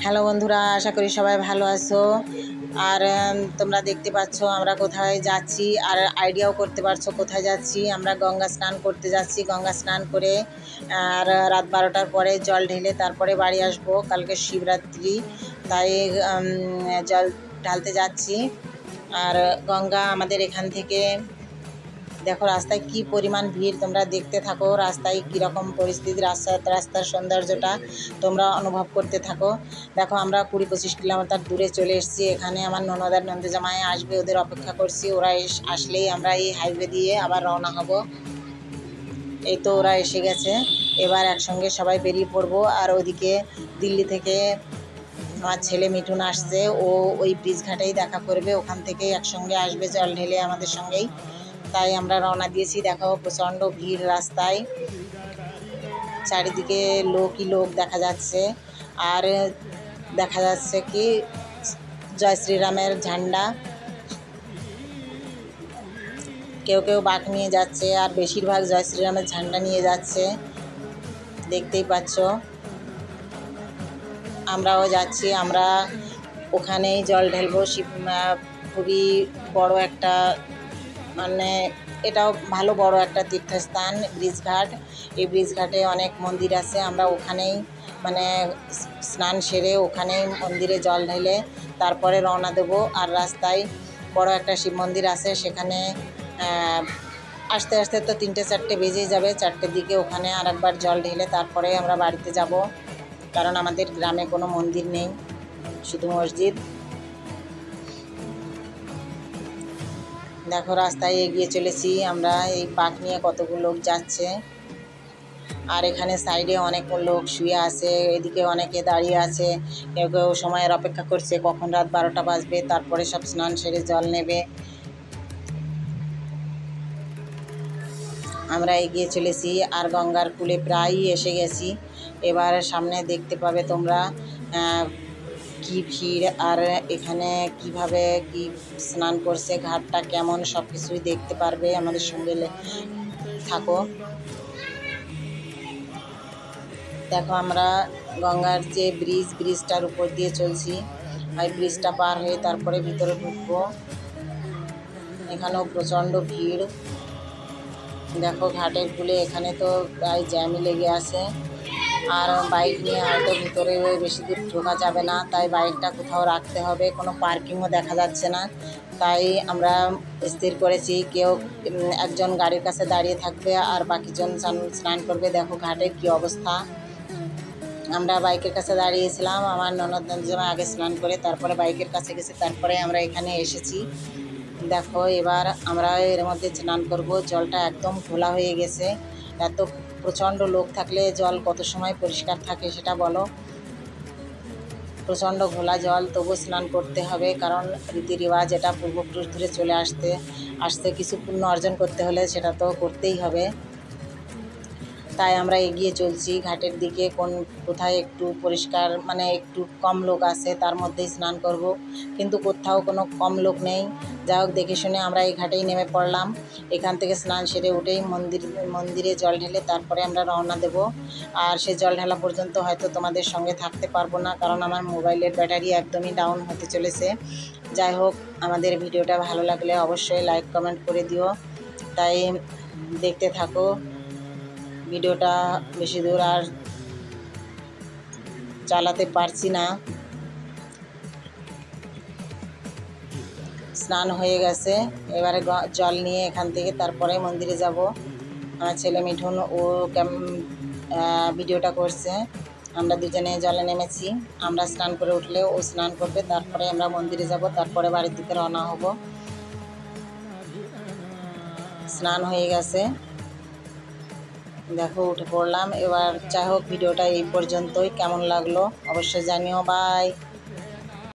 Hello বন্ধুরা, আশা করি সবাই ভালো আছো। আর তোমরা দেখতে পাচ্ছ আমরা কোথায় যাচ্ছি, আর আইডিয়াও করতে পারছো কোথায় যাচ্ছি। আমরা গঙ্গা স্নান করতে যাচ্ছি। গঙ্গা স্নান করে আর রাত 12টার পরে জল ঢেলে তারপরে বাড়ি আসবো। কালকে শিবরাত্রি, তাই জল ঢালতে যাচ্ছি। আর গঙ্গা আমাদের এখান থেকে দেখো রাস্তায় কি পরিমাণ ভিড়, তোমরা দেখতে থাকো রাস্তায় কীরকম পরিস্থিতি, রাস্তার সৌন্দর্যটা তোমরা অনুভব করতে থাকো। দেখো আমরা 20-25 কিলোমিটার দূরে চলে এসেছি। এখানে আমার ননদার নন্দজামাই আসবে, ওদের অপেক্ষা করছি। ওরা আসলেই আমরা এই হাইওয়ে দিয়ে আবার রওনা হব। এই তো ওরা এসে গেছে, এবার একসঙ্গে সবাই বেরিয়ে পড়বো। আর ওইদিকে দিল্লি থেকে আমার ছেলে মিঠুন আসছে, ও ওই ব্রিজ ঘাটেই দেখা করবে, ওখান থেকেই একসঙ্গে আসবে জল ঢেলে আমাদের সঙ্গেই। তাই আমরা রওনা দিয়েছি। দেখো প্রচণ্ড ভিড় রাস্তায়, চারিদিকে লোকই লোক দেখা যাচ্ছে। আর দেখা যাচ্ছে কি জয় শ্রীরামের ঝান্ডা, কেউ কেউ বাঁক নিয়ে যাচ্ছে, আর বেশিরভাগ জয় শ্রীরামের ঝান্ডা নিয়ে যাচ্ছে, দেখতেই পাচ্ছ। আমরাও যাচ্ছি, আমরা ওখানেই জল ঢেলবো। খুবই বড় একটা, মানে এটাও ভালো বড় একটা তীর্থস্থান ব্রিজঘাট। এই ব্রিজঘাটে অনেক মন্দির আছে, আমরা ওখানেই মানে স্নান সেরে ওখানেই মন্দিরে জল ঢেলে তারপরে রওনা দেবো। আর রাস্তায় বড় একটা শিব মন্দির আছে, সেখানে আসতে আসতে তো 3-4টে বেজেই যাবে। 4টের দিকে ওখানে আর একবার জল ঢেলে তারপরে আমরা বাড়িতে যাব, কারণ আমাদের গ্রামে কোনো মন্দির নেই, শুধু মসজিদ। দেখো রাস্তায় এগিয়ে চলেছি আমরা, এই বাঁক নিয়ে কতগুলো লোক যাচ্ছে। আর এখানে সাইডে অনেক লোক শুয়ে আছে, এদিকে অনেকে দাঁড়িয়ে আছে, কেউ কেউ সময়ের অপেক্ষা করছে কখন রাত 12টা বাজবে, তারপরে সব স্নান সেরে জল নেবে। আমরা এগিয়ে চলেছি আর গঙ্গার কূলে প্রায়ই এসে গেছি। এবার সামনে দেখতে পাবে তোমরা কি ভিড়, আর এখানে কিভাবে কি স্নান করছে, ঘাটটা কেমন, সব কিছুই দেখতে পারবে। আমাদের সঙ্গে থাকো। দেখো আমরা গঙ্গার যে ব্রিজটার উপর দিয়ে চলছি, আর ব্রিজটা পার হয়ে তারপরে ভিতরে ঢুকবো। এখানেও প্রচণ্ড ভিড়। দেখো ঘাটের কূলে এখানে তো প্রায় জ্যামই লেগে আছে। আর বাইক নিয়ে হয়তো ভিতরে বেশি দূর ঢোকা যাবে না, তাই বাইকটা কোথাও রাখতে হবে। কোনো পার্কিংও দেখা যাচ্ছে না, তাই আমরা স্থির করেছি কেউ একজন গাড়ির কাছে দাঁড়িয়ে থাকবে আর বাকিজন স্নান করবে। দেখো ঘাটের কি অবস্থা। আমরা বাইকের কাছে দাঁড়িয়েছিলাম, আমার ননদ নন্দজামাই আগে স্নান করে তারপরে বাইকের কাছে গেছে, তারপরে আমরা এখানে এসেছি। দেখো এবার আমরা এর মধ্যে স্নান করব। জলটা একদম ঘোলা হয়ে গেছে। এত প্রচণ্ড লোক থাকলে জল কত সময় পরিষ্কার থাকে সেটা বলো। প্রচণ্ড ঘোলা জল, তবু স্নান করতে হবে, কারণ রীতি রেওয়াজ, এটা পূর্বপুরুষ ধরে চলে আসতে কিছু পুণ্য অর্জন করতে হলে সেটা তো করতেই হবে। তাই আমরা এগিয়ে চলছি ঘাটের দিকে। কোথায় একটু পরিষ্কার, মানে একটু কম লোক আছে তার মধ্যেই স্নান করব, কিন্তু কোথাও কোনো কম লোক নেই। যাই হোক দেখে শুনে আমরা এই ঘাটেই নেমে পড়লাম। এখান থেকে স্নান সেরে উঠেই মন্দিরে জল ঢেলে তারপরে আমরা রওনা দেব। আর সে জল ঢালা পর্যন্ত হয়তো তোমাদের সঙ্গে থাকতে পারবো না, কারণ আমার মোবাইলের ব্যাটারি একদমই ডাউন হতে চলেছে। যাই হোক, আমাদের ভিডিওটা ভালো লাগলে অবশ্যই লাইক কমেন্ট করে দিও। তাই দেখতে থাকো ভিডিওটা। বেশি দূর আর চালাতে পারছি না। স্নান হয়ে গেছে, এবারে জল নিয়ে এখান থেকে তারপরে মন্দিরে যাব। আমার ছেলে মিঠুন ও ভিডিওটা করছে। আমরা দুজনে জলে নেমেছি। আমরা স্নান করে উঠলে ও স্নান করবে, তারপরে আমরা মন্দিরে যাব, তারপরে বাড়ির দিকে রওনা হব। স্নান হয়ে গেছে, দেখো উঠে পড়লাম। এবার যাই হোক ভিডিওটা এই পর্যন্তই। কেমন লাগলো অবশ্যই জানিও। বাই।